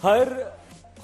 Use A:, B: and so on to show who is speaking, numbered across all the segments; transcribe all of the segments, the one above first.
A: हर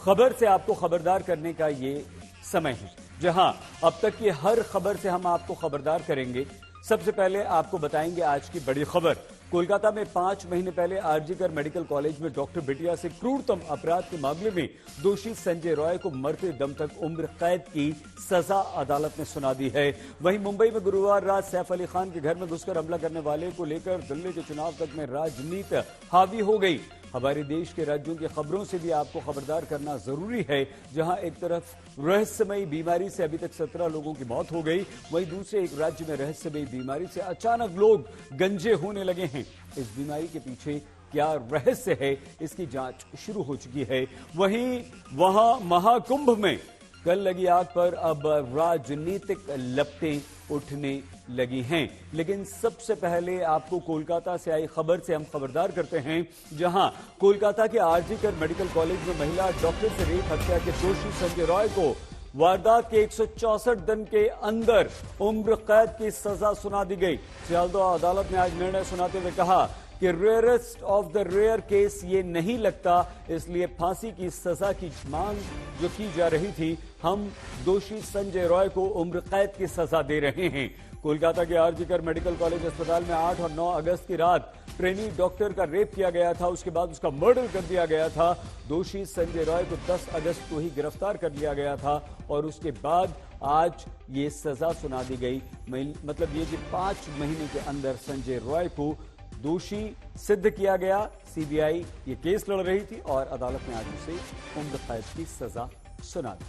A: खबर से आपको खबरदार करने का ये समय है, जहां अब तक की हर खबर से हम आपको खबरदार करेंगे। सबसे पहले आपको बताएंगे आज की बड़ी खबर। कोलकाता में 5 महीने पहले आरजीकर मेडिकल कॉलेज में डॉक्टर बिटिया से क्रूरतम अपराध के मामले में दोषी संजय रॉय को मरते दम तक उम्र कैद की सजा अदालत ने सुना दी है। वहीं मुंबई में गुरुवार रात सैफ अली खान के घर में घुसकर हमला करने वाले को लेकर दिल्ली के चुनाव तक में राजनीति हावी हो गई। हमारे देश के राज्यों की खबरों से भी आपको खबरदार करना जरूरी है, जहां एक तरफ रहस्यमयी बीमारी से अभी तक 17 लोगों की मौत हो गई, वहीं दूसरे एक राज्य में रहस्यमयी बीमारी से अचानक लोग गंजे होने लगे हैं। इस बीमारी के पीछे क्या रहस्य है, इसकी जांच शुरू हो चुकी है। वहीं वहां महाकुंभ में कल लगी आग पर अब राजनीतिक लपटें उठने लगी हैं। लेकिन सबसे पहले आपको कोलकाता से आई खबर से हम खबरदार करते हैं, जहां कोलकाता के आरजीकर मेडिकल कॉलेज में महिला डॉक्टर से रेप हत्या के दोषी संजय रॉय को वारदात के 164 दिन के अंदर उम्र कैद की सजा सुना दी गई। सियालदह अदालत ने आज निर्णय सुनाते हुए कहा कि rarest of the rare case ये नहीं लगता, इसलिए फांसी की सजा की मांग जो की जा रही थी, हम दोषी संजय रॉय को उम्र कैद की सजा दे रहे हैं। कोलकाता के आरजीकर मेडिकल कॉलेज अस्पताल में 8 और 9 अगस्त की रात ट्रेनी डॉक्टर का रेप किया गया था, उसके बाद उसका मर्डर कर दिया गया था। दोषी संजय रॉय को 10 अगस्त को ही गिरफ्तार कर लिया गया था और उसके बाद आज ये सजा सुना दी गई। मतलब ये कि 5 महीने के अंदर संजय रॉय को दोषी सिद्ध किया गया। सीबीआई ये केस लड़ रही थी और अदालत ने आज उसे उम्र कैद की सजा सुना दी।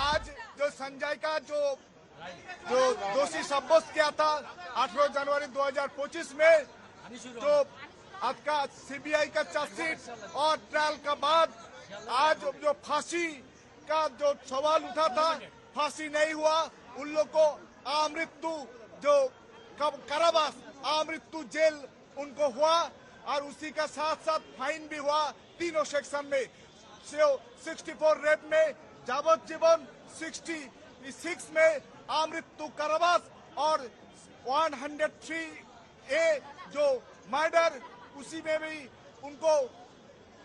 B: आज जो संजय का जो दोषी साब्यस्त किया था 18 जनवरी 2025 में, जो आज का सीबीआई का चार्जशीट और ट्रायल का बाद आज जो फांसी का जो सवाल उठा था, फांसी नहीं हुआ। उन लोग को आमृत्यु जो कारावास आमृत्यु जेल उनको हुआ और उसी का साथ साथ फाइन भी हुआ। तीनों सेक्शन में 64 रेप में जावज्जीवन, 66 में आमृत्यु कारावास और 103A जो मर्डर, उसी में भी उनको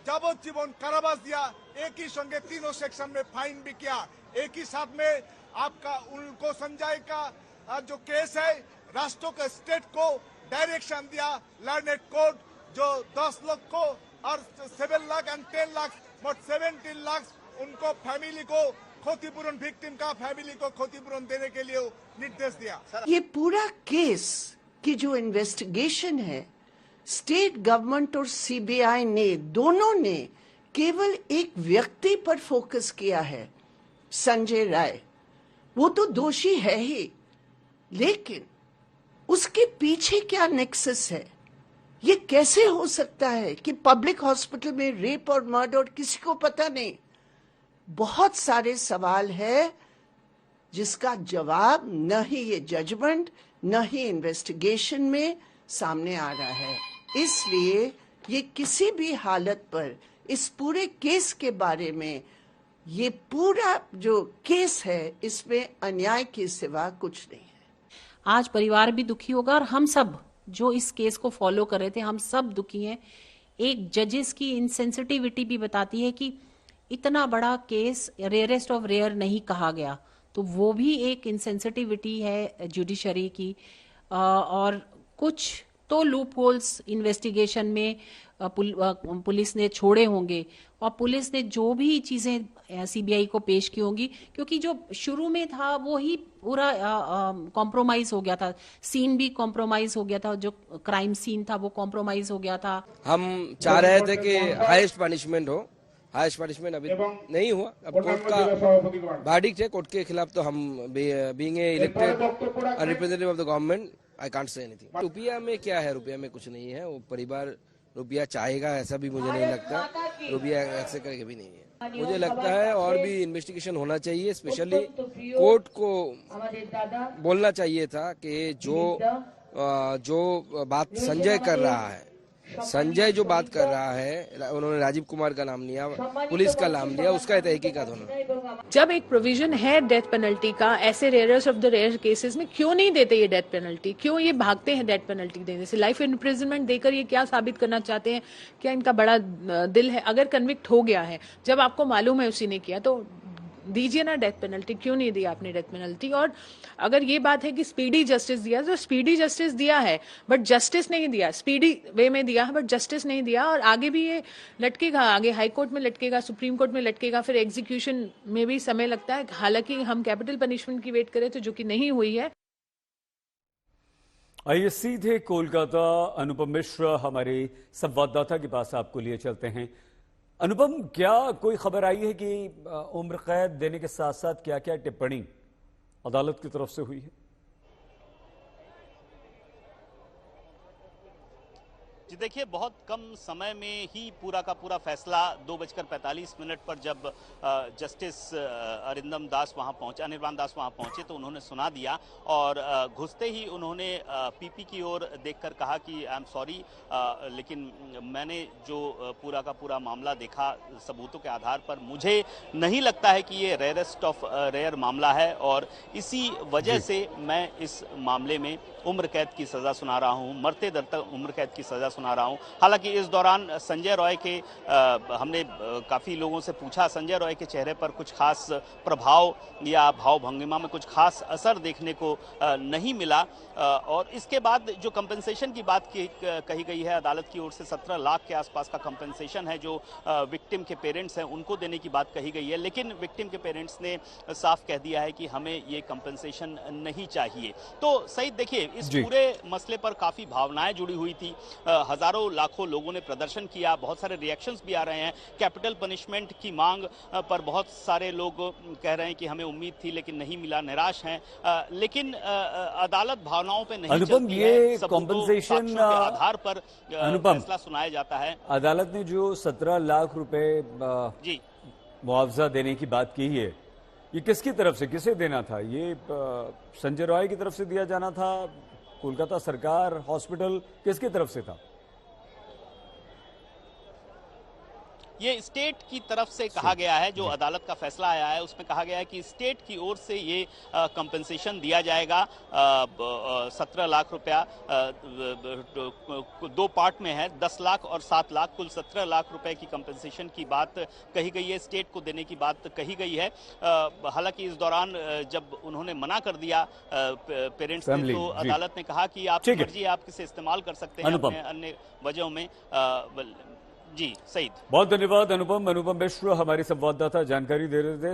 B: जावज्जीवन कारावास दिया। एक ही संगे तीनों सेक्शन में फाइन भी किया। एक ही साथ में आपका उनको संजय का जो केस है, राष्ट्रों के स्टेट को डायरेक्शन दिया लर्नेड कोर्ट, जो 10 लाख को और 7 लाख और 10 लाख मोट 17 लाख उनको फैमिली को क्षतिपूरण, विक्टिम का फैमिली को क्षतिपूरण देने के लिए निर्देश दिया।
C: ये पूरा केस की जो इन्वेस्टिगेशन है, स्टेट गवर्नमेंट और सीबीआई ने दोनों ने केवल एक व्यक्ति पर फोकस किया है, संजय राय। वो तो दोषी है ही, लेकिन उसके पीछे क्या नेक्सस है? ये कैसे हो सकता है कि पब्लिक हॉस्पिटल में रेप और मर्डर किसी को पता नहीं? बहुत सारे सवाल है जिसका जवाब न ही ये जजमेंट न ही इन्वेस्टिगेशन में सामने आ रहा है। इसलिए ये किसी भी हालत पर इस पूरे केस के बारे में, ये पूरा जो केस है, इसमें अन्याय के सिवा कुछ नहीं है।
D: आज परिवार भी दुखी होगा और हम सब जो इस केस को फॉलो कर रहे थे, हम सब दुखी हैं। एक जजेस की इनसेंसिटिविटी भी बताती है कि इतना बड़ा केस रेयरेस्ट ऑफ रेयर नहीं कहा गया, तो वो भी एक इनसेंसिटिविटी है जुडिशरी की। और कुछ तो लूप होल्स इन्वेस्टिगेशन में पुलिस ने छोड़े होंगे और पुलिस ने जो भी चीजें सीबीआई को पेश की होंगी, क्योंकि जो शुरू में था वो ही पूरा कॉम्प्रोमाइज हो गया था। सीन भी कॉम्प्रोमाइज हो गया था, जो क्राइम सीन था वो कॉम्प्रोमाइज हो गया था।
E: हम चाह रहे थे कि हाईएस्ट पनिशमेंट हो, हाईएस्ट पनिशमेंट अभी नहीं हुआ। अब कोर्ट का वर्डिक्ट है, कोर्ट के खिलाफ तो हम being a elected representative of the government I can't say anything. रुपया में क्या है, रुपया में कुछ नहीं है। वो परिवार रुपया चाहेगा ऐसा भी मुझे नहीं लगता, रुपया ऐसे करके भी नहीं है। मुझे लगता है और भी इन्वेस्टिगेशन होना चाहिए। स्पेशली कोर्ट को बोलना चाहिए था कि जो बात संजय कर रहा है संजय जो बात कर रहा है, उन्होंने राजीव कुमार का नाम लिया, पुलिस का नाम लिया, उसका तहकीकात होना।
F: जब एक प्रोविजन है डेथ पेनल्टी का, ऐसे rarest of the rare cases में क्यों नहीं देते ये डेथ पेनल्टी? क्यों ये भागते हैं डेथ पेनल्टी देने से? लाइफ इम्प्रिजनमेंट देकर ये क्या साबित करना चाहते हैं? क्या इनका बड़ा दिल है? अगर कन्विक्ट हो गया है, जब आपको मालूम है उसी ने किया, तो दीजिए ना डेथ पेनल्टी। क्यों नहीं दिया आपने डेथ पेनल्टी? और अगर ये बात है कि स्पीडी जस्टिस दिया, तो स्पीडी जस्टिस दिया है, बट जस्टिस नहीं दिया। स्पीडी वे में दिया है, बट जस्टिस नहीं दिया। और आगे भी ये लटकेगा, आगे हाई कोर्ट में लटकेगा, सुप्रीम कोर्ट में लटकेगा, फिर एग्जीक्यूशन में भी समय लगता है। हालांकि हम कैपिटल पनिशमेंट की वेट करें तो जो कि नहीं हुई है।
A: आइए सीधे कोलकाता अनुपम मिश्र हमारे संवाददाता के पास आपको लिए चलते हैं। अनुपम, क्या कोई खबर आई है कि उम्र कैद देने के साथ साथ क्या क्या टिप्पणी अदालत की तरफ से हुई है?
G: जी देखिए, बहुत कम समय में ही पूरा का पूरा फैसला 2:45 पर जब जस्टिस अरिंदम दास वहां पहुंचे, अनिर्बान दास वहां पहुंचे, तो उन्होंने सुना दिया। और घुसते ही उन्होंने पीपी की ओर देखकर कहा कि आई एम सॉरी, लेकिन मैंने जो पूरा का पूरा मामला देखा सबूतों के आधार पर, मुझे नहीं लगता है कि ये रेयरेस्ट ऑफ रेयर मामला है, और इसी वजह से मैं इस मामले में उम्र कैद की सजा सुना रहा हूं, मरते दर तक उम्र कैद की सजा सुना रहा हूं। हालांकि इस दौरान संजय रॉय के हमने काफी लोगों से पूछा, संजय रॉय के चेहरे पर कुछ खास प्रभाव या भाव भंगिमा में कुछ खास असर देखने को नहीं मिला। और इसके बाद जो कंपनसेशन की बात कही गई है अदालत की ओर से, 17 लाख के आसपास का कंपनसेशन है जो विक्टिम के पेरेंट्स हैं उनको देने की बात कही गई है। लेकिन विक्टिम के पेरेंट्स ने साफ कह दिया है कि हमें ये कंपनसेशन नहीं चाहिए। तो सही देखिए, इस पूरे मसले पर काफी भावनाएं जुड़ी हुई थी। हजारों लाखों लोगों ने प्रदर्शन किया, बहुत सारे रिएक्शंस भी आ रहे हैं। कैपिटल पनिशमेंट की मांग पर बहुत सारे लोग कह रहे हैं कि हमें उम्मीद थी लेकिन नहीं मिला, निराश हैं। लेकिन अदालत भावनाओं पे नहीं चलती है,
A: कॉम्पनसेशन
G: के आधार पर फैसला सुनाया जाता है।
A: अदालत ने जो 17 लाख रुपए
G: जी
A: मुआवजा देने की बात की है, ये किसकी तरफ से, किसे देना था? ये संजय रॉय की तरफ से दिया जाना था? कोलकाता सरकार, हॉस्पिटल, किसकी तरफ से था?
G: ये स्टेट की तरफ से कहा गया है। जो अदालत का फैसला आया है उसमें कहा गया है कि स्टेट की ओर से ये कंपनसेशन दिया जाएगा। 17 लाख रुपया दो पार्ट में है, 10 लाख और 7 लाख, कुल 17 लाख रुपए की कंपनसेशन की बात कही गई है, स्टेट को देने की बात कही गई है। हालांकि इस दौरान जब उन्होंने मना कर दिया पेरेंट्स ने, तो अदालत ने कहा कि आपकी मर्जी, आप किसे इस्तेमाल कर सकते हैं अपने अन्य वजहों में। जी सईद,
A: बहुत धन्यवाद अनुपम मिश्र हमारे संवाददाता जानकारी दे रहे थे।